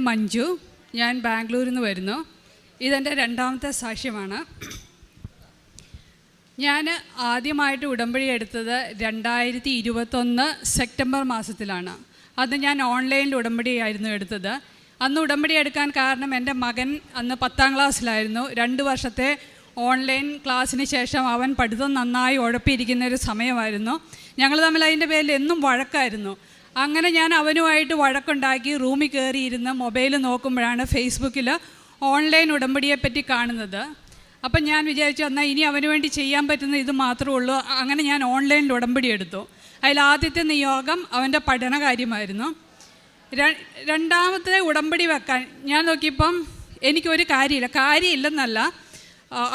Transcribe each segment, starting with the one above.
മഞ്ജു. ഞാൻ ബാംഗ്ലൂരിൽ നിന്ന് വരുന്നു. ഇതെൻ്റെ രണ്ടാമത്തെ സാക്ഷ്യമാണ്. ഞാൻ ആദ്യമായിട്ട് ഉടമ്പടി എടുത്തത് 2021 സെപ്റ്റംബർ മാസത്തിലാണ്. അന്ന് ഞാൻ ഓൺലൈനിൽ ഉടമ്പടിയായിരുന്നു എടുത്തത്. അന്ന് ഉടമ്പടി എടുക്കാൻ കാരണം എൻ്റെ മകൻ അന്ന് 10ാം ക്ലാസ്സിലായിരുന്നു. 2 വർഷത്തെ ഓൺലൈൻ ക്ലാസ്സിന് ശേഷം അവൻ പഠിത്തം നന്നായി ഉഴപ്പിയിരിക്കുന്നൊരു സമയമായിരുന്നു. ഞങ്ങൾ തമ്മിൽ അതിൻ്റെ പേരിൽ എന്നും വഴക്കായിരുന്നു. അങ്ങനെ ഞാൻ അവനുമായിട്ട് വഴക്കുണ്ടാക്കി റൂമിൽ കയറിയിരുന്ന് മൊബൈൽ നോക്കുമ്പോഴാണ് ഫേസ്ബുക്കിൽ ഓൺലൈൻ ഉടമ്പടിയെപ്പറ്റി കാണുന്നത്. അപ്പം ഞാൻ വിചാരിച്ചു എന്നാൽ ഇനി അവന് വേണ്ടി ചെയ്യാൻ പറ്റുന്ന ഇത് മാത്രമേ ഉള്ളൂ. അങ്ങനെ ഞാൻ ഓൺലൈനിൽ ഉടമ്പടി എടുത്തു. അതിൽ ആദ്യത്തെ നിയോഗം അവൻ്റെ പഠനകാര്യമായിരുന്നു. രണ്ടാമത്തെ ഉടമ്പടി വെക്കാൻ ഞാൻ നോക്കിയപ്പം എനിക്കൊരു കാര്യമില്ലെന്നല്ല,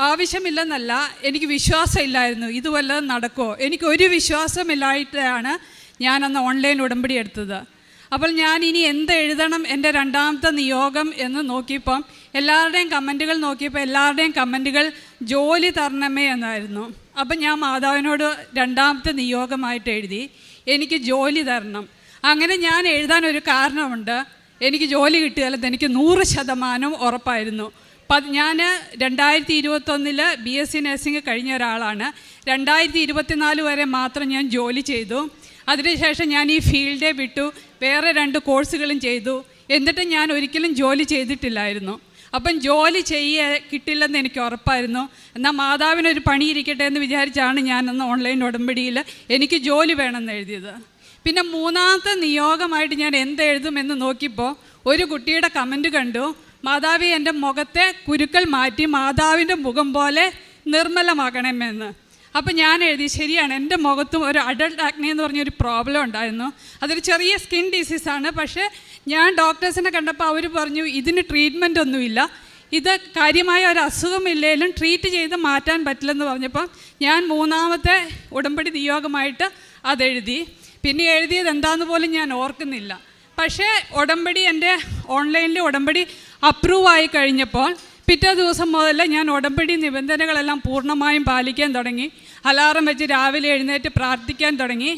ആവശ്യമില്ലെന്നല്ല, എനിക്ക് വിശ്വാസമില്ലായിരുന്നു ഇത് വല്ലതും നടക്കുമോ. എനിക്കൊരു വിശ്വാസമില്ലായിട്ടാണ് ഞാനന്ന് ഓൺലൈൻ ഉടമ്പടി എടുത്തത്. അപ്പോൾ ഞാൻ ഇനി എന്ത് എഴുതണം എൻ്റെ രണ്ടാമത്തെ നിയോഗം എന്ന് നോക്കിയപ്പം എല്ലാവരുടെയും കമൻറ്റുകൾ നോക്കിയപ്പോൾ എല്ലാവരുടെയും കമൻറ്റുകൾ ജോലി തരണമേ എന്നായിരുന്നു. അപ്പം ഞാൻ മാതാവിനോട് രണ്ടാമത്തെ നിയോഗമായിട്ട് എഴുതി എനിക്ക് ജോലി തരണം. അങ്ങനെ ഞാൻ എഴുതാനൊരു കാരണമുണ്ട്. എനിക്ക് ജോലി കിട്ടുകയല്ലെന്ന് എനിക്ക് 100% ഉറപ്പായിരുന്നു. ഞാൻ 2021 BSc നഴ്സിംഗ് കഴിഞ്ഞ ഒരാളാണ്. 2024 വരെ മാത്രം ഞാൻ ജോലി ചെയ്തു. അതിനുശേഷം ഞാൻ ഈ ഫീൽഡെ വിട്ടു, വേറെ 2 കോഴ്സുകളും ചെയ്തു. എന്നിട്ട് ഞാൻ ഒരിക്കലും ജോലി ചെയ്തിട്ടില്ലായിരുന്നു. അപ്പം ജോലി കിട്ടില്ലെന്ന് എനിക്ക് ഉറപ്പായിരുന്നു. എന്നാൽ മാതാവിനൊരു പണിയിരിക്കട്ടെ എന്ന് വിചാരിച്ചാണ് ഞാനന്ന് ഓൺലൈൻ ഉടമ്പടിയിൽ എനിക്ക് ജോലി വേണമെന്ന് എഴുതിയത്. പിന്നെ മൂന്നാമത്തെ നിയോഗമായിട്ട് ഞാൻ എന്തെഴുതുമെന്ന് നോക്കിയപ്പോൾ ഒരു കുട്ടിയുടെ കമൻറ്റ് കണ്ടു, മാതാവി എൻ്റെ മുഖത്തെ കുരുക്കൾ മാറ്റി മാതാവിൻ്റെ മുഖം പോലെ നിർമ്മലമാക്കണമെന്ന്. അപ്പം ഞാൻ എഴുതി ശരിയാണ്, എൻ്റെ മുഖത്തും ഒരു അഡൾട്ട് ആക്നെ എന്ന് പറഞ്ഞൊരു പ്രോബ്ലം ഉണ്ടായിരുന്നു. അതൊരു ചെറിയ സ്കിൻ ഡിസീസാണ്. പക്ഷേ ഞാൻ ഡോക്ടേഴ്സിനെ കണ്ടപ്പോൾ അവർ പറഞ്ഞു ഇതിന് ട്രീറ്റ്മെൻ്റ് ഒന്നുമില്ല, ഇത് കാര്യമായ ഒരു അസുഖമില്ലെങ്കിലും ട്രീറ്റ് ചെയ്ത് മാറ്റാൻ പറ്റില്ലെന്ന് പറഞ്ഞപ്പോൾ ഞാൻ മൂന്നാമത്തെ ഉടമ്പടി നിയോഗമായിട്ട് അതെഴുതി. പിന്നെ എഴുതിയത് എന്താണെന്ന് പോലും ഞാൻ ഓർക്കുന്നില്ല. പക്ഷേ ഉടമ്പടി എൻ്റെ ഓൺലൈനിൽ ഉടമ്പടി അപ്രൂവ് ആയി കഴിഞ്ഞപ്പോൾ പിറ്റേ ദിവസം മുതൽ ഞാൻ ഉടമ്പടി നിബന്ധനകളെല്ലാം പൂർണ്ണമായും പാലിക്കാൻ തുടങ്ങി. അലാറം വെച്ച് രാവിലെ എഴുന്നേറ്റ് പ്രാർത്ഥിക്കാൻ തുടങ്ങി.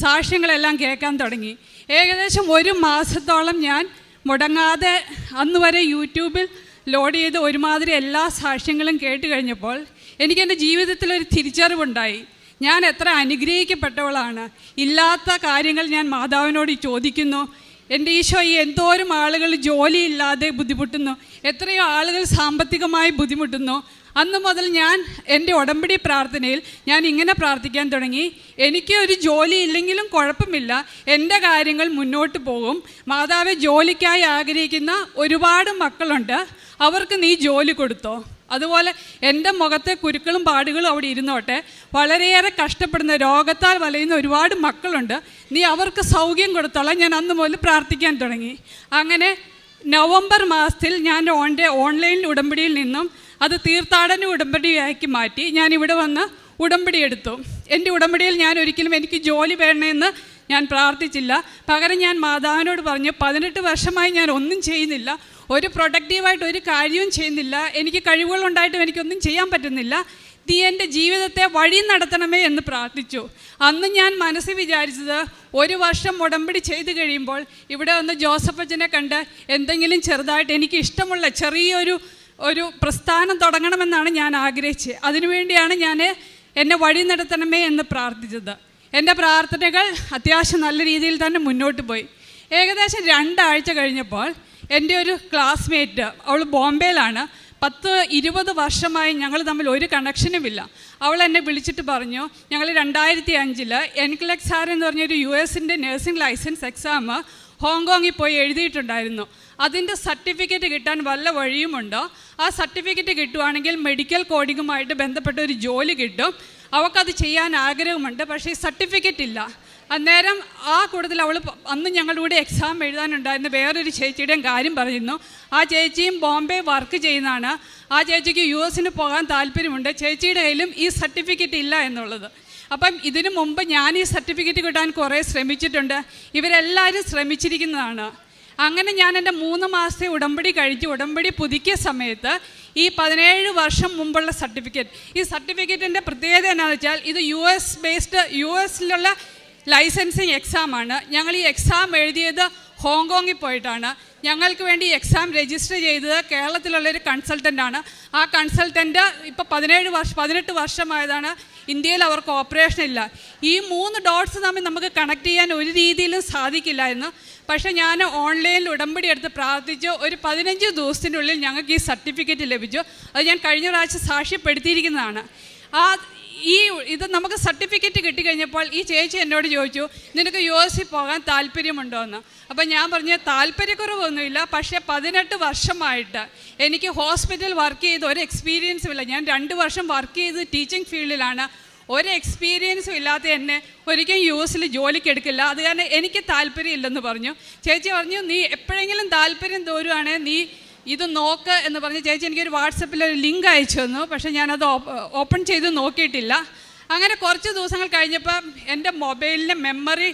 സാക്ഷ്യങ്ങളെല്ലാം കേൾക്കാൻ തുടങ്ങി. ഏകദേശം 1 മാസത്തോളം ഞാൻ മുടങ്ങാതെ അന്ന് വരെ യൂട്യൂബിൽ ലോഡ് ചെയ്ത് ഒരുമാതിരി എല്ലാ സാക്ഷ്യങ്ങളും കേട്ട് കഴിഞ്ഞപ്പോൾ എനിക്കെൻ്റെ ജീവിതത്തിലൊരു തിരിച്ചറിവുണ്ടായി. ഞാൻ എത്ര അനുഗ്രഹിക്കപ്പെട്ടവളാണ്. ഇല്ലാത്ത കാര്യങ്ങൾ ഞാൻ മാതാവിനോട് ചോദിക്കുന്നു. എൻ്റെ ഈശോ, ഈ എന്തോരം ആളുകൾ ജോലിയില്ലാതെ ബുദ്ധിമുട്ടുന്നു, എത്രയോ ആളുകൾ സാമ്പത്തികമായി ബുദ്ധിമുട്ടുന്നു. അന്ന് മുതൽ ഞാൻ എൻ്റെ ഉടമ്പടി പ്രാർത്ഥനയിൽ ഞാൻ ഇങ്ങനെ പ്രാർത്ഥിക്കാൻ തുടങ്ങി, എനിക്ക് ഒരു ജോലി ഇല്ലെങ്കിലും കുഴപ്പമില്ല, എൻ്റെ കാര്യങ്ങൾ മുന്നോട്ട് പോകും. മാതാവെ, ജോലിക്കായി ആഗ്രഹിക്കുന്ന ഒരുപാട് മക്കളുണ്ട്, അവർക്ക് നീ ജോലി കൊടുത്തോ. അതുപോലെ എൻ്റെ മുഖത്തെ കുരുക്കളും പാടുകളും അവിടെ ഇരുന്നോട്ടെ. വളരെയേറെ കഷ്ടപ്പെടുന്ന രോഗത്താൽ വലയുന്ന ഒരുപാട് മക്കളുണ്ട്, നീ അവർക്ക് സൗഖ്യം കൊടുത്തോളാം. ഞാൻ അന്ന് മുതൽ പ്രാർത്ഥിക്കാൻ തുടങ്ങി. അങ്ങനെ നവംബർ മാസത്തിൽ ഞാൻ ഓൺലൈൻ ഉടമ്പടിയിൽ നിന്നും അത് തീർത്ഥാടന ഉടമ്പടിയാക്കി മാറ്റി ഞാൻ ഇവിടെ വന്ന് ഉടമ്പടി എടുത്തു. എൻ്റെ ഉടമ്പടിയിൽ ഞാൻ ഒരിക്കലും എനിക്ക് ജോലി വേണമെന്ന് ഞാൻ പ്രാർത്ഥിച്ചില്ല. പകരം ഞാൻ മാതാവിനോട് പറഞ്ഞു, 18 വർഷമായി ഞാൻ ഒന്നും ചെയ്യുന്നില്ല, ഒരു പ്രൊഡക്റ്റീവായിട്ട് ഒരു കാര്യവും ചെയ്യുന്നില്ല, എനിക്ക് കഴിവുകളുണ്ടായിട്ടും എനിക്കൊന്നും ചെയ്യാൻ പറ്റുന്നില്ല, നീ എൻ്റെ ജീവിതത്തെ വഴി നടത്തണമേ എന്ന് പ്രാർത്ഥിച്ചു. അന്ന് ഞാൻ മനസ്സിൽ വിചാരിച്ചത് 1 വർഷം ഉടമ്പടി ചെയ്ത് കഴിയുമ്പോൾ ഇവിടെ വന്ന് ജോസഫ് അച്ഛനെ കണ്ട് എന്തെങ്കിലും ചെറുതായിട്ട് എനിക്ക് ഇഷ്ടമുള്ള ചെറിയൊരു പ്രസ്ഥാനം തുടങ്ങണമെന്നാണ് ഞാൻ ആഗ്രഹിച്ചത്. അതിനുവേണ്ടിയാണ് ഞാൻ എന്നെ വഴി നടത്തണമേ എന്ന് പ്രാർത്ഥിച്ചത്. എൻ്റെ പ്രാർത്ഥനകൾ അത്യാവശ്യം നല്ല രീതിയിൽ തന്നെ മുന്നോട്ട് പോയി. ഏകദേശം 2 ആഴ്ച കഴിഞ്ഞപ്പോൾ എൻ്റെ ഒരു ക്ലാസ്മേറ്റ്, അവൾ ബോംബെയിലാണ്, 10-20 വർഷമായി ഞങ്ങൾ തമ്മിൽ ഒരു കണക്ഷനുമില്ല. അവൾ എന്നെ വിളിച്ചിട്ട് പറഞ്ഞു, ഞങ്ങൾ 2005 NCLEX എന്ന് പറഞ്ഞൊരു US നഴ്സിംഗ് ലൈസൻസ് എക്സാം ഹോങ്കോങ്ങിൽ പോയി എഴുതിയിട്ടുണ്ടായിരുന്നു. അതിൻ്റെ സർട്ടിഫിക്കറ്റ് കിട്ടാൻ വല്ല വഴിയുമുണ്ടോ? ആ സർട്ടിഫിക്കറ്റ് കിട്ടുവാണെങ്കിൽ മെഡിക്കൽ കോഡിങ്ങുമായിട്ട് ബന്ധപ്പെട്ട ഒരു ജോലി കിട്ടും. അവൾക്കത് ചെയ്യാൻ ആഗ്രഹമുണ്ട്, പക്ഷേ ഈ സർട്ടിഫിക്കറ്റ് ഇല്ല. അന്നേരം ആ കൂട്ടത്തിൽ അവൾ അന്ന് ഞങ്ങളുടെ കൂടെ എക്സാം എഴുതാനുണ്ടായിരുന്ന വേറൊരു ചേച്ചിയുടെയും കാര്യം പറയുന്നു. ആ ചേച്ചിയും ബോംബെ വർക്ക് ചെയ്യുന്നതാണ്. ആ ചേച്ചിക്ക് US പോകാൻ താല്പര്യമുണ്ട്. ചേച്ചിയുടെ കയ്യിലും ഈ സർട്ടിഫിക്കറ്റ് ഇല്ല എന്നുള്ളത്. അപ്പം ഇതിനു മുമ്പ് ഞാൻ ഈ സർട്ടിഫിക്കറ്റ് കിട്ടാൻ കുറേ ശ്രമിച്ചിട്ടുണ്ട്. ഇവരെല്ലാവരും ശ്രമിച്ചിരിക്കുന്നതാണ്. അങ്ങനെ ഞാൻ എൻ്റെ 3 മാസത്തെ ഉടമ്പടി കഴിച്ച് ഉടമ്പടി പുതുക്കിയ സമയത്ത് ഈ 17 വർഷം മുമ്പുള്ള സർട്ടിഫിക്കറ്റ്, ഈ സർട്ടിഫിക്കറ്റിൻ്റെ പ്രത്യേകത എന്താണെന്ന് വെച്ചാൽ ഇത് US ലുള്ള ലൈസൻസിങ് എക്സാമാണ്. ഞങ്ങൾ ഈ എക്സാം എഴുതിയത് ഹോങ്കോങ്ങിൽ പോയിട്ടാണ്. ഞങ്ങൾക്ക് വേണ്ടി എക്സാം രജിസ്റ്റർ ചെയ്തത് കേരളത്തിലുള്ളൊരു കൺസൾട്ടൻ്റാണ്. ആ കൺസൾട്ടൻ്റ് ഇപ്പോൾ 18 വർഷമായതാണ്. ഇന്ത്യയിൽ അവർക്ക് ഓപ്പറേഷൻ ഇല്ല. ഈ 3 ഡോട്ട്സ് തമ്മിൽ നമുക്ക് കണക്ട് ചെയ്യാൻ ഒരു രീതിയിലും സാധിക്കില്ലായിരുന്നു. പക്ഷേ ഞാൻ ഓൺലൈനിൽ ഉടമ്പടി എടുത്ത് പ്രാർത്ഥിച്ചു. ഒരു 15 ദിവസത്തിനുള്ളിൽ ഞങ്ങൾക്ക് ഈ സർട്ടിഫിക്കറ്റ് ലഭിച്ചു. അത് ഞാൻ കഴിഞ്ഞ പ്രാവശ്യം സാക്ഷ്യപ്പെടുത്തിയിരിക്കുന്നതാണ്. ഇത് നമുക്ക് സർട്ടിഫിക്കറ്റ് കിട്ടിക്കഴിഞ്ഞപ്പോൾ ഈ ചേച്ചി എന്നോട് ചോദിച്ചു, നിനക്ക് US പോകാൻ താല്പര്യമുണ്ടോ എന്ന്. അപ്പം ഞാൻ പറഞ്ഞു താല്പര്യക്കുറവൊന്നുമില്ല, പക്ഷേ 18 വർഷമായിട്ട് എനിക്ക് ഹോസ്പിറ്റൽ വർക്ക് ചെയ്ത് ഒരു എക്സ്പീരിയൻസും ഇല്ല. ഞാൻ 2 വർഷം വർക്ക് ചെയ്ത് ടീച്ചിങ് ഫീൽഡിലാണ്. ഒരു എക്സ്പീരിയൻസും ഇല്ലാത്ത എന്നെ ഒരിക്കലും US ജോലിക്ക് എടുക്കില്ല, അത് കാരണം എനിക്ക് താല്പര്യമില്ലെന്ന് പറഞ്ഞു. ചേച്ചി പറഞ്ഞു, നീ എപ്പോഴെങ്കിലും താല്പര്യം തോരുവാണെങ്കിൽ നീ ഇത് നോക്ക് എന്ന് പറഞ്ഞ് ചേച്ചി എനിക്കൊരു വാട്സപ്പിൽ ഒരു ലിങ്ക് അയച്ചു തന്നു. പക്ഷേ ഞാനത് ഓപ്പൺ ചെയ്ത് നോക്കിയിട്ടില്ല. അങ്ങനെ കുറച്ച് ദിവസങ്ങൾ കഴിഞ്ഞപ്പോൾ എൻ്റെ മൊബൈലിൻ്റെ മെമ്മറി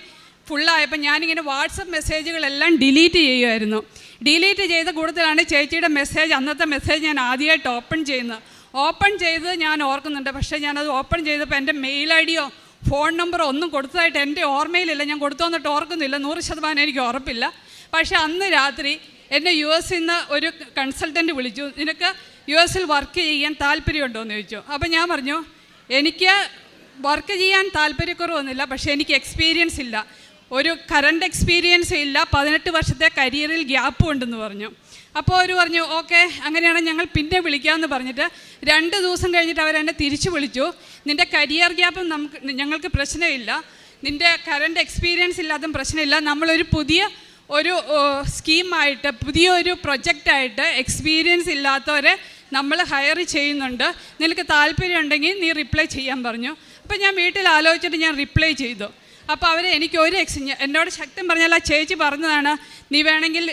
ഫുള്ളായപ്പോൾ ഞാനിങ്ങനെ വാട്സപ്പ് മെസ്സേജുകളെല്ലാം ഡിലീറ്റ് ചെയ്യുമായിരുന്നു. ഡിലീറ്റ് ചെയ്ത കൂട്ടത്തിലാണ് ചേച്ചിയുടെ മെസ്സേജ്, അന്നത്തെ മെസ്സേജ് ഞാൻ ആദ്യമായിട്ട് ഓപ്പൺ ചെയ്ത് ഞാൻ ഓർക്കുന്നുണ്ട്. പക്ഷേ ഞാനത് ഓപ്പൺ ചെയ്തപ്പോൾ എൻ്റെ മെയിൽ ID യോ ഫോൺ നമ്പറോ ഒന്നും കൊടുത്തതായിട്ട് എൻ്റെ ഓർമ്മയിലില്ല. ഞാൻ കൊടുത്തോന്നിട്ട് ഓർക്കുന്നില്ല, 100% എനിക്ക് ഉറപ്പില്ല. പക്ഷേ അന്ന് രാത്രി എന്നെ US നിന്ന് ഒരു കൺസൾട്ടൻ്റ് വിളിച്ചു, നിനക്ക് US വർക്ക് ചെയ്യാൻ താല്പര്യമുണ്ടോ എന്ന് ചോദിച്ചു. അപ്പോൾ ഞാൻ പറഞ്ഞു, എനിക്ക് വർക്ക് ചെയ്യാൻ താല്പര്യക്കുറവൊന്നുമില്ല, പക്ഷേ എനിക്ക് എക്സ്പീരിയൻസ് ഇല്ല, ഒരു കറണ്ട് എക്സ്പീരിയൻസ് ഇല്ല, 18 വർഷത്തെ കരിയറിൽ ഗ്യാപ്പും ഉണ്ടെന്ന് പറഞ്ഞു. അപ്പോൾ അവർ പറഞ്ഞു ഓക്കെ, അങ്ങനെയാണെങ്കിൽ ഞങ്ങൾ പിന്നെ വിളിക്കാമെന്ന് പറഞ്ഞിട്ട് 2 ദിവസം കഴിഞ്ഞിട്ട് അവരെന്നെ തിരിച്ചു വിളിച്ചു. നിൻ്റെ കരിയർ ഗ്യാപ്പും ഞങ്ങൾക്ക് പ്രശ്നമില്ല, നിൻ്റെ കറണ്ട് എക്സ്പീരിയൻസ് ഇല്ലാതും പ്രശ്നമില്ല, നമ്മളൊരു പുതിയ സ്കീമായിട്ട് പുതിയൊരു പ്രൊജക്റ്റായിട്ട് എക്സ്പീരിയൻസ് ഇല്ലാത്തവരെ നമ്മൾ ഹയർ ചെയ്യുന്നുണ്ട്, നിനക്ക് താല്പര്യമുണ്ടെങ്കിൽ നീ റിപ്ലൈ ചെയ്യാൻ പറഞ്ഞു. അപ്പോൾ ഞാൻ വീട്ടിൽ ആലോചിച്ചിട്ട് ഞാൻ റിപ്ലൈ ചെയ്തു. അപ്പോൾ അവർ എനിക്ക് എന്നോട് ശക്തം പറഞ്ഞാൽ ആ ചേച്ചി പറഞ്ഞതാണ്, നീ വേണമെങ്കിൽ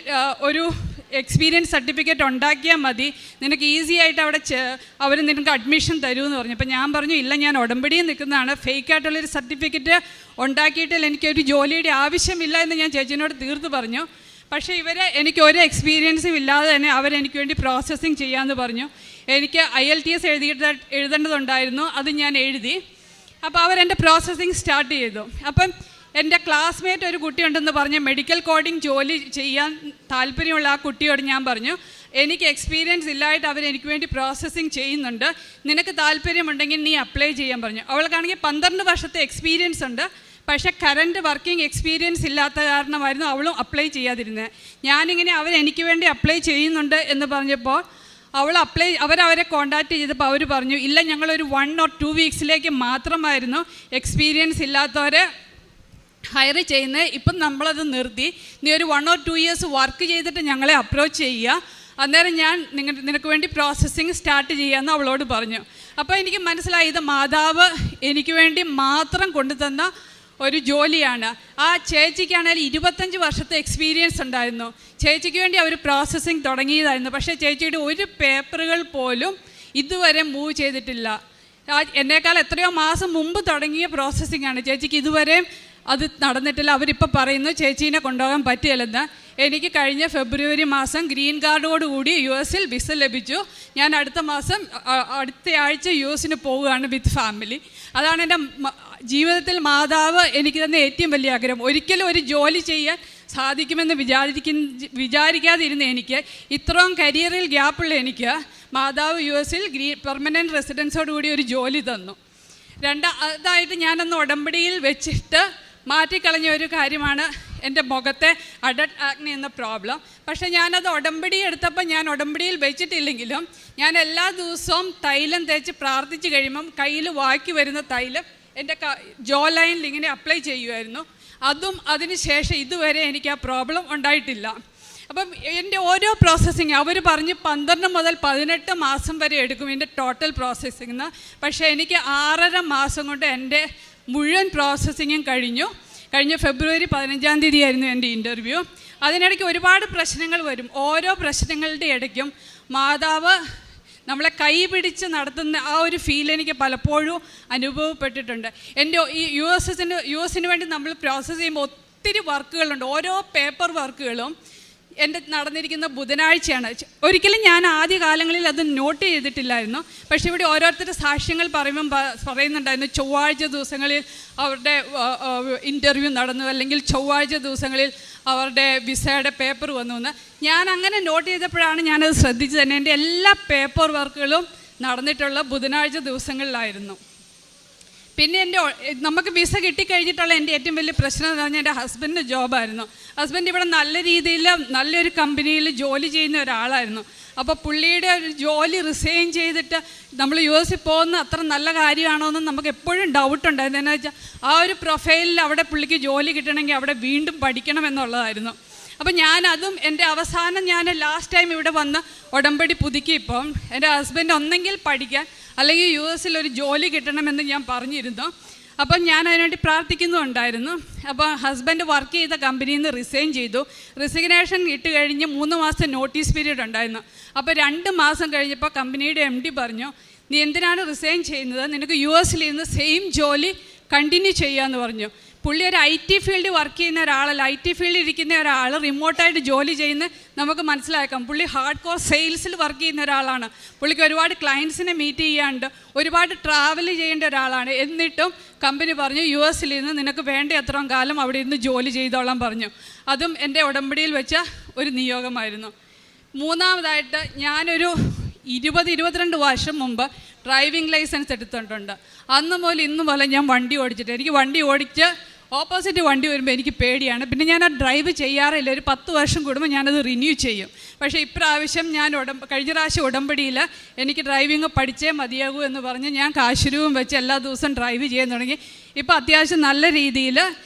ഒരു എക്സ്പീരിയൻസ് സർട്ടിഫിക്കറ്റ് ഉണ്ടാക്കിയാൽ മതി, നിനക്ക് ഈസി ആയിട്ട് അവിടെ അവർ നിനക്ക് അഡ്മിഷൻ തരുമെന്ന് പറഞ്ഞു. അപ്പോൾ ഞാൻ പറഞ്ഞു, ഇല്ല, ഞാൻ ഉടമ്പടിയിൽ നിൽക്കുന്നതാണ്, ഫേക്കായിട്ടുള്ളൊരു സർട്ടിഫിക്കറ്റ് ഉണ്ടാക്കിയിട്ടില്ല, എനിക്കൊരു ജോലിയുടെ ആവശ്യമില്ല എന്ന് ഞാൻ ചേച്ചിനോട് തീർത്ത് പറഞ്ഞു. പക്ഷേ എനിക്ക് ഒരു എക്സ്പീരിയൻസും ഇല്ലാതെ തന്നെ അവരെനിക്ക് വേണ്ടി പ്രോസസ്സിങ് ചെയ്യാമെന്ന് പറഞ്ഞു. എനിക്ക് IELTS എഴുതേണ്ടതുണ്ടായിരുന്നു, അത് ഞാൻ എഴുതി. അപ്പോൾ അവരെൻ്റെ പ്രോസസ്സിങ് സ്റ്റാർട്ട് ചെയ്തു. അപ്പം എൻ്റെ ക്ലാസ്മേറ്റ് ഒരു കുട്ടിയുണ്ടെന്ന് പറഞ്ഞ് മെഡിക്കൽ കോഡിങ് ജോലി ചെയ്യാൻ താല്പര്യമുള്ള ആ കുട്ടിയോട് ഞാൻ പറഞ്ഞു, എനിക്ക് എക്സ്പീരിയൻസ് ഇല്ലായിട്ട് അവരെനിക്ക് വേണ്ടി പ്രോസസ്സിങ് ചെയ്യുന്നുണ്ട്, നിനക്ക് താല്പര്യമുണ്ടെങ്കിൽ നീ അപ്ലൈ ചെയ്യാൻ പറഞ്ഞു. അവൾക്കാണെങ്കിൽ 12 വർഷത്തെ എക്സ്പീരിയൻസ് ഉണ്ട്, പക്ഷേ കറണ്ട് വർക്കിംഗ് എക്സ്പീരിയൻസ് ഇല്ലാത്ത കാരണമായിരുന്നു അവളും അപ്ലൈ ചെയ്യാതിരുന്നത്. ഞാനിങ്ങനെ അവരെനിക്ക് വേണ്ടി അപ്ലൈ ചെയ്യുന്നുണ്ട് എന്ന് പറഞ്ഞപ്പോൾ അവരവരെ കോൺടാക്റ്റ് ചെയ്തപ്പോൾ അവർ പറഞ്ഞു, ഇല്ല, ഞങ്ങളൊരു 1 or 2 വീക്സിലേക്ക് മാത്രമായിരുന്നു എക്സ്പീരിയൻസ് ഇല്ലാത്തവരെ ഹയർ ചെയ്യുന്നത്, ഇപ്പം നമ്മളത് നിർത്തി, നീ ഒരു 1 or 2 ഇയേഴ്സ് വർക്ക് ചെയ്തിട്ട് ഞങ്ങളെ അപ്രോച്ച് ചെയ്യുക, അന്നേരം ഞാൻ നിനക്ക് വേണ്ടി പ്രോസസ്സിങ് സ്റ്റാർട്ട് ചെയ്യാമെന്ന് അവളോട് പറഞ്ഞു. അപ്പോൾ എനിക്ക് മനസ്സിലായി, ഇത് മാതാവ് എനിക്ക് വേണ്ടി മാത്രം കൊണ്ടുതന്ന ഒരു ജോലിയാണ്. ആ ചേച്ചിക്കാണെങ്കിൽ 25 വർഷത്തെ എക്സ്പീരിയൻസ് ഉണ്ടായിരുന്നു. ചേച്ചിക്ക് വേണ്ടി അവർ പ്രോസസ്സിങ് തുടങ്ങിയതായിരുന്നു. പക്ഷേ ചേച്ചിയുടെ ഒരു പേപ്പറുകൾ പോലും ഇതുവരെ മൂവ് ചെയ്തിട്ടില്ല. എന്നേക്കാൾ എത്രയോ മാസം മുമ്പ് തുടങ്ങിയ പ്രോസസ്സിങ്ങാണ്. ചേച്ചിക്ക് ഇതുവരെ അത് നടന്നിട്ടില്ല. അവരിപ്പോൾ പറയുന്നു ചേച്ചീനെ കൊണ്ടുപോകാൻ പറ്റിയില്ലെന്ന്. എനിക്ക് കഴിഞ്ഞ ഫെബ്രുവരി മാസം ഗ്രീൻ കാർഡോടുകൂടി US വിസ ലഭിച്ചു. ഞാൻ അടുത്ത ആഴ്ച US പോവുകയാണ് വിത്ത് ഫാമിലി. അതാണ് എൻ്റെ ജീവിതത്തിൽ മാതാവ് എനിക്ക് തന്ന ഏറ്റവും വലിയ ആഗ്രഹം. ഒരിക്കലും ഒരു ജോലി ചെയ്യാൻ സാധിക്കുമെന്ന് വിചാരിക്കാതിരുന്ന എനിക്ക്, ഇത്രയും കരിയറിൽ ഗ്യാപ്പുള്ള എനിക്ക് മാതാവ് US പെർമനൻറ്റ് റെസിഡൻസോടുകൂടി ഒരു ജോലി തന്നു. അതായിട്ട് ഞാനന്ന് ഉടമ്പടിയിൽ വെച്ചിട്ട് മാറ്റിക്കളഞ്ഞ ഒരു കാര്യമാണ് എൻ്റെ മുഖത്തെ അഡൽട്ട് ആക്നെ എന്ന പ്രോബ്ലം. പക്ഷേ ഞാനത് ഉടമ്പടി എടുത്തപ്പോൾ ഞാൻ ഉടമ്പടിയിൽ വെച്ചിട്ടില്ലെങ്കിലും ഞാൻ എല്ലാ ദിവസവും തൈലം തേച്ച് പ്രാർത്ഥിച്ച് കഴിയുമ്പം കയ്യിൽ വാക്കി വരുന്ന തൈലം എൻ്റെ ജോ ലൈനിൽ ഇങ്ങനെ അപ്ലൈ ചെയ്യുമായിരുന്നു. അതിന് ശേഷം ഇതുവരെ എനിക്ക് ആ പ്രോബ്ലം ഉണ്ടായിട്ടില്ല. അപ്പം എൻ്റെ ഓരോ പ്രോസസ്സിങ് അവർ പറഞ്ഞ് 12 മുതൽ 18 മാസം വരെ എടുക്കും എൻ്റെ ടോട്ടൽ പ്രോസസ്സിങ്. പക്ഷേ എനിക്ക് 6.5 മാസം കൊണ്ട് എൻ്റെ മുഴുവൻ പ്രോസസ്സിങ്ങും കഴിഞ്ഞ ഫെബ്രുവരി 15-ാം തീയതി ആയിരുന്നു എൻ്റെ ഇൻ്റർവ്യൂ. അതിനിടയ്ക്ക് ഒരുപാട് പ്രശ്നങ്ങൾ വരും. ഓരോ പ്രശ്നങ്ങളുടെ ഇടയ്ക്കും മാതാവ് നമ്മളെ കൈ പിടിച്ച് നടത്തുന്ന ആ ഒരു ഫീൽ എനിക്ക് പലപ്പോഴും അനുഭവപ്പെട്ടിട്ടുണ്ട്. എൻ്റെ ഈ US വേണ്ടി നമ്മൾ പ്രോസസ്സ് ചെയ്യുമ്പോൾ ഒത്തിരി വർക്കുകളുണ്ട്. ഓരോ പേപ്പർ വർക്കുകളും എൻ്റെ നടന്നിരിക്കുന്ന ബുധനാഴ്ചയാണ്. ഒരിക്കലും ഞാൻ ആദ്യ കാലങ്ങളിൽ അത് നോട്ട് ചെയ്തിട്ടില്ലായിരുന്നു. പക്ഷേ ഇവിടെ ഓരോരുത്തരുടെ സാക്ഷ്യങ്ങൾ പറയുന്നുണ്ടായിരുന്നു ചൊവ്വാഴ്ച ദിവസങ്ങളിൽ അവരുടെ ഇൻ്റർവ്യൂ നടന്നു, അല്ലെങ്കിൽ ചൊവ്വാഴ്ച ദിവസങ്ങളിൽ അവരുടെ വിസയുടെ പേപ്പർ വന്നു എന്ന്. ഞാൻ അങ്ങനെ നോട്ട് ചെയ്തപ്പോഴാണ് ഞാനത് ശ്രദ്ധിച്ചത് തന്നെ. എൻ്റെ എല്ലാ പേപ്പർ വർക്കുകളും നടന്നിട്ടുള്ള ബുധനാഴ്ച ദിവസങ്ങളിലായിരുന്നു. പിന്നെ നമുക്ക് വിസ കിട്ടിക്കഴിഞ്ഞിട്ടുള്ള എൻ്റെ ഏറ്റവും വലിയ പ്രശ്നം എന്ന് പറഞ്ഞാൽ എൻ്റെ ഹസ്ബൻഡിൻ്റെ ജോബായിരുന്നു. ഹസ്ബൻഡ് ഇവിടെ നല്ല രീതിയിൽ നല്ലൊരു കമ്പനിയിൽ ജോലി ചെയ്യുന്ന ഒരാളായിരുന്നു. അപ്പോൾ പുള്ളിയുടെ ഒരു ജോലി റിസൈൻ ചെയ്തിട്ട് നമ്മൾ US പോകുന്ന അത്ര നല്ല കാര്യമാണോ എന്ന് നമുക്ക് എപ്പോഴും ഡൗട്ടുണ്ടായിരുന്നു. എന്താണെന്ന് വെച്ചാൽ ആ ഒരു പ്രൊഫൈലിൽ അവിടെ പുള്ളിക്ക് ജോലി കിട്ടണമെങ്കിൽ അവിടെ വീണ്ടും പഠിക്കണം എന്നുള്ളതായിരുന്നു. അപ്പം ഞാനതും എൻ്റെ അവസാനം ഞാൻ ലാസ്റ്റ് ടൈം ഇവിടെ വന്ന് ഉടമ്പടി പുതുക്കിയപ്പം എൻ്റെ ഹസ്ബൻഡ് ഒന്നെങ്കിൽ പഠിക്കാൻ അല്ലെങ്കിൽ US ഒരു ജോലി കിട്ടണമെന്ന് ഞാൻ പറഞ്ഞിരുന്നു. അപ്പം ഞാൻ അതിനുവേണ്ടി പ്രാർത്ഥിക്കുന്നുണ്ടായിരുന്നു. അപ്പോൾ ഹസ്ബൻഡ് വർക്ക് ചെയ്ത കമ്പനിയിൽ നിന്ന് റിസൈൻ ചെയ്തു. റിസിഗ്നേഷൻ ഇട്ട് കഴിഞ്ഞ് 3 മാസത്തെ നോട്ടീസ് പീരീഡ് ഉണ്ടായിരുന്നു. അപ്പോൾ 2 മാസം കഴിഞ്ഞപ്പോൾ കമ്പനിയുടെ MD പറഞ്ഞു, നീ എന്തിനാണ് റിസൈൻ ചെയ്യുന്നത്, നിനക്ക് US ഇരുന്ന് സെയിം ജോലി കണ്ടിന്യൂ ചെയ്യാമെന്ന് പറഞ്ഞു. പുള്ളി ഒരു IT ഫീൽഡിൽ വർക്ക് ചെയ്യുന്ന ഒരാളല്ല. IT ഫീൽഡിൽ ഇരിക്കുന്ന ഒരാൾ റിമോട്ടായിട്ട് ജോലി ചെയ്യുന്ന നമുക്ക് മനസ്സിലാക്കാം. പുള്ളി ഹാർഡ് കോർ സെയിൽസിൽ വർക്ക് ചെയ്യുന്ന ഒരാളാണ്. പുള്ളിക്ക് ഒരുപാട് ക്ലയൻസിനെ മീറ്റ് ചെയ്യാണ്ട് ഒരുപാട് ട്രാവൽ ചെയ്യേണ്ട ഒരാളാണ്. എന്നിട്ടും കമ്പനി പറഞ്ഞു US നിനക്ക് വേണ്ട അത്രയും കാലം അവിടെ ഇരുന്ന് ജോലി ചെയ്തോളാൻ പറഞ്ഞു. അതും എൻ്റെ ഉടമ്പടിയിൽ വെച്ച ഒരു നിയോഗമായിരുന്നു. മൂന്നാമതായിട്ട് ഞാനൊരു 20-22 വർഷം മുമ്പ് ഡ്രൈവിംഗ് ലൈസൻസ് എടുത്തിട്ടുണ്ട്. അന്ന് മുതൽ ഇന്ന് പോലെ ഞാൻ വണ്ടി ഓടിച്ചിട്ട് എനിക്ക് വണ്ടി ഓടിച്ച് ഓപ്പോസിറ്റ് വണ്ടി വരുമ്പോൾ എനിക്ക് പേടിയാണ്. പിന്നെ ഞാൻ ആ ഡ്രൈവ് ചെയ്യാറില്ല. ഒരു 10 വർഷം കൂടുമ്പോൾ ഞാനത് റിന്യൂ ചെയ്യും. പക്ഷേ ഇപ്രാവശ്യം ഞാൻ കഴിഞ്ഞ പ്രാവശ്യം ഉടമ്പടിയിൽ എനിക്ക് ഡ്രൈവിംഗ് പഠിച്ചേ മതിയാകൂ എന്ന് പറഞ്ഞ് ഞാൻ കാശുരൂപം വെച്ച് എല്ലാ ദിവസവും ഡ്രൈവ് ചെയ്യാൻ തുടങ്ങി. ഇപ്പോൾ അത്യാവശ്യം നല്ല രീതിയിൽ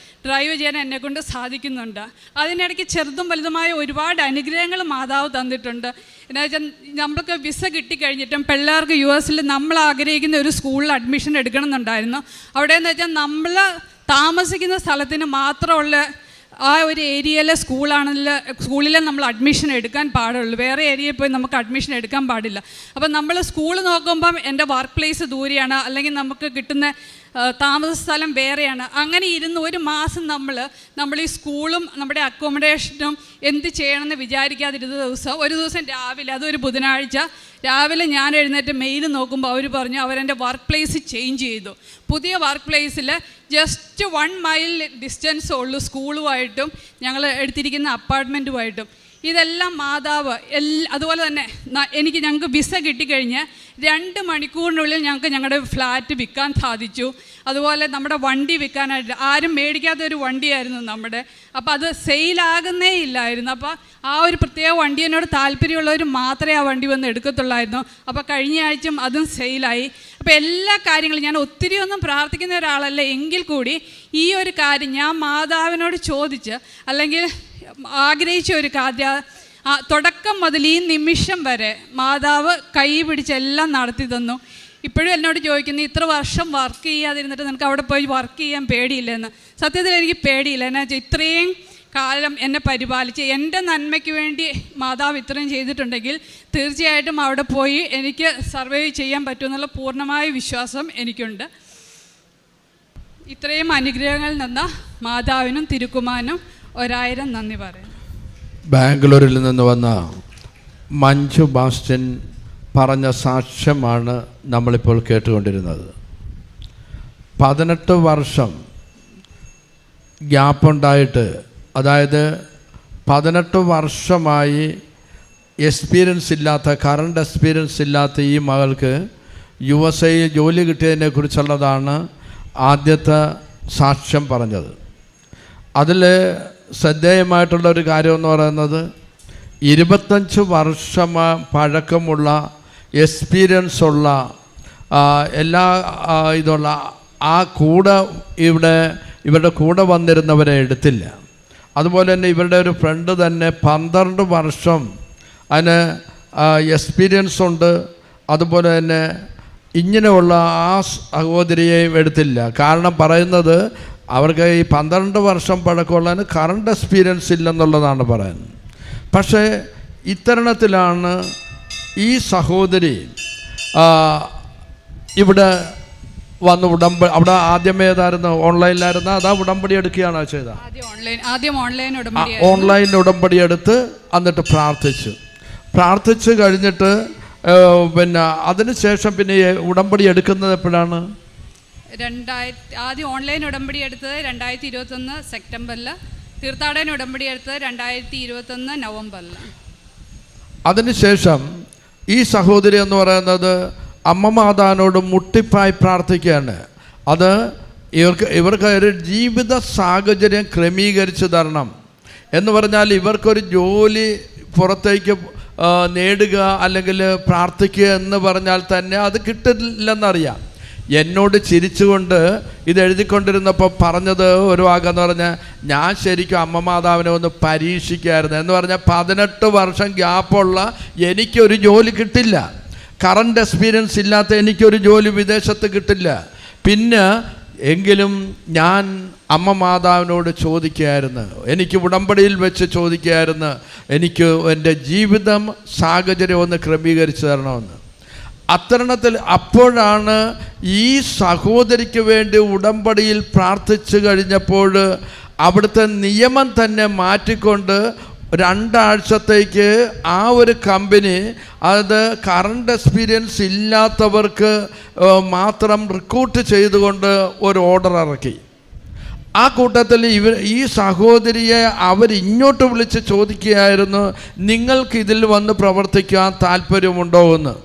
ഡ്രൈവ് ചെയ്യാൻ എന്നെക്കൊണ്ട് സാധിക്കുന്നുണ്ട്. അതിനിടയ്ക്ക് ചെറുതും വലുതുമായ ഒരുപാട് അനുഗ്രഹങ്ങൾ മാതാവ് തന്നിട്ടുണ്ട്. എന്താ വെച്ചാൽ നമ്മൾക്ക് വിസ കിട്ടിക്കഴിഞ്ഞിട്ടും പിള്ളേർക്ക് US നമ്മൾ ആഗ്രഹിക്കുന്ന ഒരു സ്കൂളിൽ അഡ്മിഷൻ എടുക്കണമെന്നുണ്ടായിരുന്നു. അവിടെയെന്ന് വെച്ചാൽ നമ്മൾ താമസിക്കുന്ന സ്ഥലത്തിന് മാത്രമുള്ള ആ ഒരു ഏരിയയിലെ സ്കൂളിലെ നമ്മൾ അഡ്മിഷൻ എടുക്കാൻ പാടുള്ളൂ. വേറെ ഏരിയയിൽ പോയി നമുക്ക് അഡ്മിഷൻ എടുക്കാൻ പാടില്ല. അപ്പം നമ്മൾ സ്കൂൾ നോക്കുമ്പം എൻ്റെ വർക്ക് പ്ലേസ് ദൂരെയാണ്, അല്ലെങ്കിൽ നമുക്ക് കിട്ടുന്ന താമസ സ്ഥലം വേറെയാണ്. അങ്ങനെ ഇരുന്ന് ഒരു മാസം നമ്മൾ ഈ സ്കൂളും നമ്മുടെ അക്കോമഡേഷനും എന്ത് ചെയ്യണമെന്ന് വിചാരിക്കാതിരുന്ന ഒരു ദിവസം രാവിലെ, അതൊരു ബുധനാഴ്ച രാവിലെ ഞാൻ എഴുന്നേറ്റ് മെയിൽ നോക്കുമ്പോൾ അവർ പറഞ്ഞു അവരെൻ്റെ വർക്ക് പ്ലേസ് ചേഞ്ച് ചെയ്തു. പുതിയ വർക്ക് പ്ലേസിൽ ജസ്റ്റ് 1 മൈൽ ഡിസ്റ്റൻസ് ഉള്ളൂ സ്കൂളുമായിട്ടും ഞങ്ങൾ എടുത്തിരിക്കുന്ന അപ്പാർട്ട്മെൻറ്റുമായിട്ടും. ഇതെല്ലാം മാതാവ് അതുപോലെ തന്നെ ഞങ്ങൾക്ക് വിസ കിട്ടിക്കഴിഞ്ഞ് 2 മണിക്കൂറിനുള്ളിൽ ഞങ്ങൾക്ക് ഞങ്ങളുടെ ഫ്ലാറ്റ് വിൽക്കാൻ സാധിച്ചു. അതുപോലെ നമ്മുടെ വണ്ടി വിൽക്കാനായിട്ട് ആരും മേടിക്കാത്തൊരു വണ്ടിയായിരുന്നു നമ്മുടെ. അപ്പോൾ അത് സെയിലാകുന്നേ ഇല്ലായിരുന്നു. അപ്പോൾ ആ ഒരു പ്രത്യേക വണ്ടി എന്നോട് താല്പര്യമുള്ളവർ മാത്രമേ ആ വണ്ടി വന്ന് എടുക്കത്തുള്ളായിരുന്നു. അപ്പോൾ കഴിഞ്ഞ ആഴ്ചയും അതും സെയിലായി. അപ്പോൾ എല്ലാ കാര്യങ്ങളും ഞാൻ ഒത്തിരി ഒന്നും പ്രാർത്ഥിക്കുന്ന ഒരാളല്ല, എങ്കിൽ കൂടി ഈ ഒരു കാര്യം ഞാൻ മാതാവിനോട് ചോദിച്ച് അല്ലെങ്കിൽ ആഗ്രഹിച്ച ഒരു കാര്യം തുടക്കം മുതൽ ഈ നിമിഷം വരെ മാതാവ് കൈ പിടിച്ചെല്ലാം നടത്തി തന്നു. ഇപ്പോഴും എന്നോട് ചോദിക്കുന്നു, ഇത്ര വർഷം വർക്ക് ചെയ്യാതിരുന്നിട്ട് നിനക്ക് അവിടെ പോയി വർക്ക് ചെയ്യാൻ പേടിയില്ലെന്ന്. സത്യത്തിൽ എനിക്ക് പേടിയില്ല. എന്നാ വെച്ചാൽ ഇത്രയും കാലം എന്നെ പരിപാലിച്ച് എൻ്റെ നന്മയ്ക്ക് വേണ്ടി മാതാവ് ഇത്രയും ചെയ്തിട്ടുണ്ടെങ്കിൽ തീർച്ചയായിട്ടും അവിടെ പോയി എനിക്ക് സർവൈവ് ചെയ്യാൻ പറ്റുമെന്നുള്ള പൂർണ്ണമായ വിശ്വാസം എനിക്കുണ്ട്. ഇത്രയും അനുഗ്രഹങ്ങളിൽ നിന്ന് മാതാവിനും തിരുക്കുമാനും 1000 നന്ദി പറയുന്നു. ബാംഗ്ലൂരിൽ നിന്ന് വന്ന മഞ്ജു ബാസ്റ്റൻ പറഞ്ഞ സാക്ഷ്യമാണ് നമ്മളിപ്പോൾ കേട്ടുകൊണ്ടിരുന്നത്. 18 വർഷം ഗ്യാപ്പുണ്ടായിട്ട്, അതായത് 18 വർഷമായി കറണ്ട് എക്സ്പീരിയൻസ് ഇല്ലാത്ത ഈ മകൾക്ക് USA ജോലി കിട്ടിയതിനെ കുറിച്ചുള്ളതാണ് ആദ്യത്തെ സാക്ഷ്യം പറഞ്ഞത്. അതിൽ ശ്രദ്ധേയമായിട്ടുള്ളൊരു കാര്യമെന്ന് പറയുന്നത് 25 വർഷം പഴക്കമുള്ള എക്സ്പീരിയൻസ് ഉള്ള എല്ലാ ഇതുള്ള ഇവരുടെ കൂടെ വന്നിരുന്നവരെ എടുത്തില്ല. അതുപോലെ തന്നെ ഇവരുടെ ഒരു ഫ്രണ്ട് തന്നെ 12 വർഷം അതിന് എക്സ്പീരിയൻസ് ഉണ്ട്. അതുപോലെ തന്നെ ഇങ്ങനെയുള്ള ആ സഹോദരിയെ എടുത്തില്ല. കാരണം പറയുന്നത് അവർക്ക് ഈ 12 വർഷം പഴക്കമുള്ളതിന് കറണ്ട് എക്സ്പീരിയൻസ് ഇല്ലെന്നുള്ളതാണ് പറയുന്നത്. പക്ഷേ ഇത്തരണത്തിലാണ് ഈ സഹോദരി ഇവിടെ വന്ന് അവിടെ ആദ്യമേ ഏതായിരുന്നു, ഓൺലൈനിലായിരുന്നു, അതാ ഉടമ്പടി എടുക്കുകയാണോ ചെയ്ത? ആദ്യം ഓൺലൈൻ ഉടമ്പടി എടുത്ത് എന്നിട്ട് പ്രാർത്ഥിച്ച് കഴിഞ്ഞിട്ട് പിന്നെ അതിനുശേഷം പിന്നെ ഉടമ്പടി എടുക്കുന്നത് എപ്പോഴാണ്? ആദ്യം ഓൺലൈൻ ഉടമ്പടി എടുത്തത് 2021 സെപ്റ്റംബറിൽ, തീർത്ഥാടന ഉടമ്പടി എടുത്തത് 2021 നവംബറിൽ. അതിനുശേഷം ഈ സഹോദരി എന്ന് പറയുന്നത് അമ്മ മാതാവിനോട് മുട്ടിപ്പായി പ്രാർത്ഥിക്കുകയാണ്. അത് ഇവർക്ക് ഒരു ജീവിത സാഹചര്യം ക്രമീകരിച്ച് തരണം എന്ന് പറഞ്ഞാൽ, ഇവർക്കൊരു ജോലി പുറത്തേക്ക് നേടുക അല്ലെങ്കിൽ പ്രാർത്ഥിക്കുക എന്ന് പറഞ്ഞാൽ തന്നെ അത് കിട്ടില്ലെന്നറിയാം. എന്നോട് ചിരിച്ചുകൊണ്ട് ഇത് എഴുതിക്കൊണ്ടിരുന്നപ്പോൾ പറഞ്ഞത് ഒരു വാക്കെന്ന് പറഞ്ഞാൽ, ഞാൻ ശരിക്കും അമ്മ മാതാവിനെ ഒന്ന് പരീക്ഷിക്കായിരുന്നു എന്ന് പറഞ്ഞാൽ 18 വർഷം ഗ്യാപ്പുള്ള എനിക്കൊരു ജോലി കിട്ടില്ല, കറണ്ട് എക്സ്പീരിയൻസ് ഇല്ലാത്ത എനിക്കൊരു ജോലി വിദേശത്ത് കിട്ടില്ല. പിന്നെ എങ്കിലും ഞാൻ അമ്മ മാതാവിനോട് ചോദിക്കുകയായിരുന്നു, എനിക്ക് ഉടമ്പടിയിൽ വെച്ച് ചോദിക്കുകയായിരുന്നു, എനിക്ക് എൻ്റെ ജീവിതം സാഹചര്യം ഒന്ന് ക്രമീകരിച്ച് തരണമെന്ന്. അത്തരണത്തിൽ അപ്പോഴാണ് ഈ സഹോദരിക്ക് വേണ്ടി ഉടമ്പടിയിൽ പ്രാർത്ഥിച്ചു കഴിഞ്ഞപ്പോൾ അവിടുത്തെ നിയമം തന്നെ മാറ്റിക്കൊണ്ട് 2 ആഴ്ചത്തേക്ക് ആ ഒരു കമ്പനി അത് കറണ്ട് എക്സ്പീരിയൻസ് ഇല്ലാത്തവർക്ക് മാത്രം റിക്രൂട്ട് ചെയ്തുകൊണ്ട് ഒരു ഓർഡർ ഇറക്കി. ആ കൂട്ടത്തിൽ ഈ സഹോദരിയെ അവരിങ്ങോട്ട് വിളിച്ച് ചോദിക്കുകയായിരുന്നു, നിങ്ങൾക്ക് ഇതിൽ വന്ന് പ്രവർത്തിക്കാൻ താല്പര്യമുണ്ടോ എന്ന്,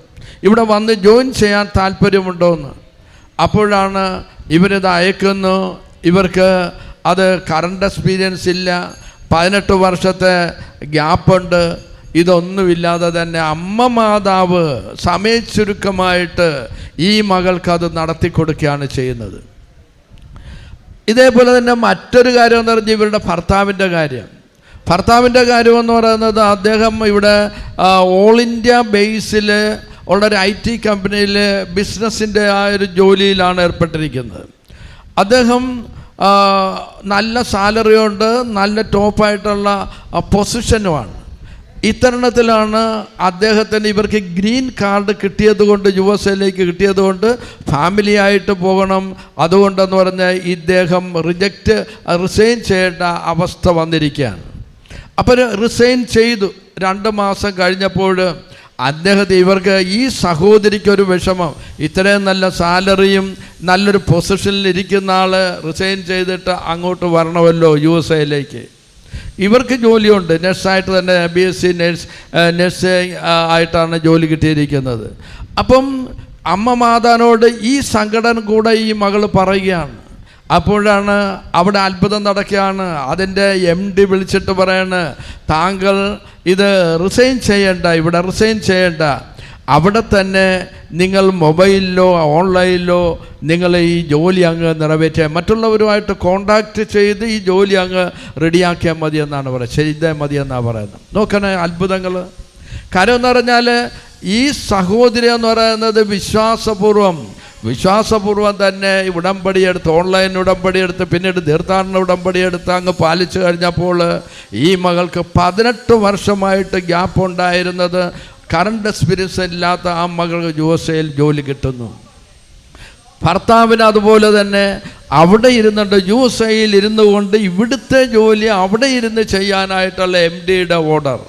ഇവിടെ വന്ന് ജോയിൻ ചെയ്യാൻ താല്പര്യമുണ്ടോ എന്ന്. അപ്പോഴാണ് ഇവരിത് അയക്കുന്നു. ഇവർക്ക് അത് കറണ്ട് എക്സ്പീരിയൻസ് ഇല്ല, 18 വർഷത്തെ ഗ്യാപ്പുണ്ട്. ഇതൊന്നുമില്ലാതെ തന്നെ അമ്മ മാതാവ് സമയച്ചുരുക്കമായിട്ട് ഈ മകൾക്കത് നടത്തി കൊടുക്കുകയാണ് ചെയ്യുന്നത്. ഇതേപോലെ തന്നെ മറ്റൊരു കാര്യം എന്ന് പറഞ്ഞാൽ ഇവരുടെ ഭർത്താവിൻ്റെ കാര്യം എന്ന് പറയുന്നത്, അദ്ദേഹം ഇവിടെ ഓൾ ഇന്ത്യ ബേസിൽ ഉള്ളൊരു IT കമ്പനിയിൽ ബിസിനസ്സിൻ്റെ ആ ഒരു ജോലിയിലാണ് ഏർപ്പെട്ടിരിക്കുന്നത്. അദ്ദേഹം നല്ല സാലറിയുണ്ട്, നല്ല ടോപ്പായിട്ടുള്ള പൊസിഷനുമാണ്. ഇത്തരണത്തിലാണ് അദ്ദേഹത്തിന് ഇവർക്ക് ഗ്രീൻ കാർഡ് കിട്ടിയതുകൊണ്ട്, USA കിട്ടിയതുകൊണ്ട് ഫാമിലി ആയിട്ട് പോകണം. അതുകൊണ്ടെന്ന് പറഞ്ഞാൽ ഇദ്ദേഹം റിസൈൻ ചെയ്യേണ്ട അവസ്ഥ വന്നിരിക്കുകയാണ്. അപ്പോൾ റിസൈൻ ചെയ്തു. 2 മാസം കഴിഞ്ഞപ്പോൾ ഇവർക്ക് ഈ സഹോദരിക്കൊരു വിഷമം, ഇത്രയും നല്ല സാലറിയും നല്ലൊരു പൊസിഷനിൽ ഇരിക്കുന്ന ആൾ റിസൈൻ ചെയ്തിട്ട് അങ്ങോട്ട് വരണമല്ലോ USA. ഇവർക്ക് ജോലിയുണ്ട്, നഴ്സായിട്ട് തന്നെ BSc നഴ്സിംഗ് ആയിട്ടാണ് ജോലി കിട്ടിയിരിക്കുന്നത്. അപ്പം അമ്മ മാതാവിനോട് ഈ സങ്കടം കൂടെ ഈ മകൾ പറയുകയാണ്. അപ്പോഴാണ് അവിടെ അത്ഭുതം നടക്കുകയാണ്. അതിൻ്റെ MD വിളിച്ചിട്ട് പറയാണ്, താങ്കൾ ഇത് റിസൈൻ ചെയ്യേണ്ട, ഇവിടെ റിസൈൻ ചെയ്യേണ്ട, അവിടെ തന്നെ നിങ്ങൾ മൊബൈലിലോ ഓൺലൈനിലോ നിങ്ങൾ ഈ ജോലി അങ്ങ് നിറവേറ്റുക, മറ്റുള്ളവരുമായിട്ട് കോണ്ടാക്റ്റ് ചെയ്ത് ഈ ജോലി അങ്ങ് റെഡിയാക്കിയാൽ മതിയെന്നാണ് പറയുന്നത്, ചെയ്താൽ മതിയെന്നാണ് പറയുന്നത്. നോക്കണേ അത്ഭുതങ്ങൾ. കാര്യം എന്ന് പറഞ്ഞാൽ ഈ സഹോദരി എന്ന് പറയുന്നത് വിശ്വാസപൂർവം തന്നെ ഉടമ്പടിയെടുത്ത്, ഓൺലൈൻ ഉടമ്പടിയെടുത്ത്, പിന്നീട് തീർത്ഥാടന ഉടമ്പടിയെടുത്ത് അങ്ങ് പാലിച്ചു കഴിഞ്ഞപ്പോൾ ഈ മകൾക്ക് 18 വർഷമായിട്ട് ഗ്യാപ്പ് ഉണ്ടായിരുന്നത് കറണ്ട് എക്സ്പീരിയൻസ് ഇല്ലാത്ത ആ മകൾക്ക് USA ജോലി കിട്ടുന്നു. ഭർത്താവിന് അതുപോലെ തന്നെ അവിടെ ഇരുന്നുണ്ട്, USA ഇരുന്നു കൊണ്ട് ഇവിടുത്തെ ജോലി അവിടെ ഇരുന്ന് ചെയ്യാനായിട്ടുള്ള MDയുടെ ഓർഡർ.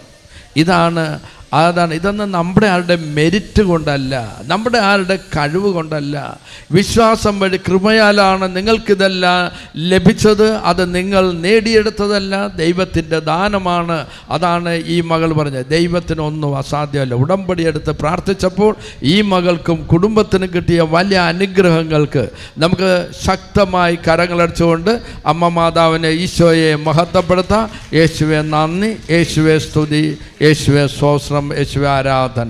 ഇതൊന്നും നമ്മുടെ ആരുടെ മെരിറ്റ് കൊണ്ടല്ല, നമ്മുടെ ആരുടെ കഴിവ് കൊണ്ടല്ല, വിശ്വാസം വഴി കൃപയാലാണ് നിങ്ങൾക്കിതെല്ലാം ലഭിച്ചത്. അത് നിങ്ങൾ നേടിയെടുത്തതല്ല, ദൈവത്തിൻ്റെ ദാനമാണ്. അതാണ് ഈ മകൾ പറഞ്ഞത്, ദൈവത്തിനൊന്നും അസാധ്യമല്ല. ഉടമ്പടിയെടുത്ത് പ്രാർത്ഥിച്ചപ്പോൾ ഈ മകൾക്കും കുടുംബത്തിനും കിട്ടിയ വലിയ അനുഗ്രഹങ്ങൾക്ക് നമുക്ക് ശക്തമായി കരങ്ങളടിച്ചുകൊണ്ട് അമ്മ മാതാവിനെ, ഈശോയെ മഹത്വപ്പെടുത്താം. യേശുവെ നന്ദി, യേശുവെ സ്തുതി, യേശുവെ സ്തോത്രം, യേശുവെ ആരാധന.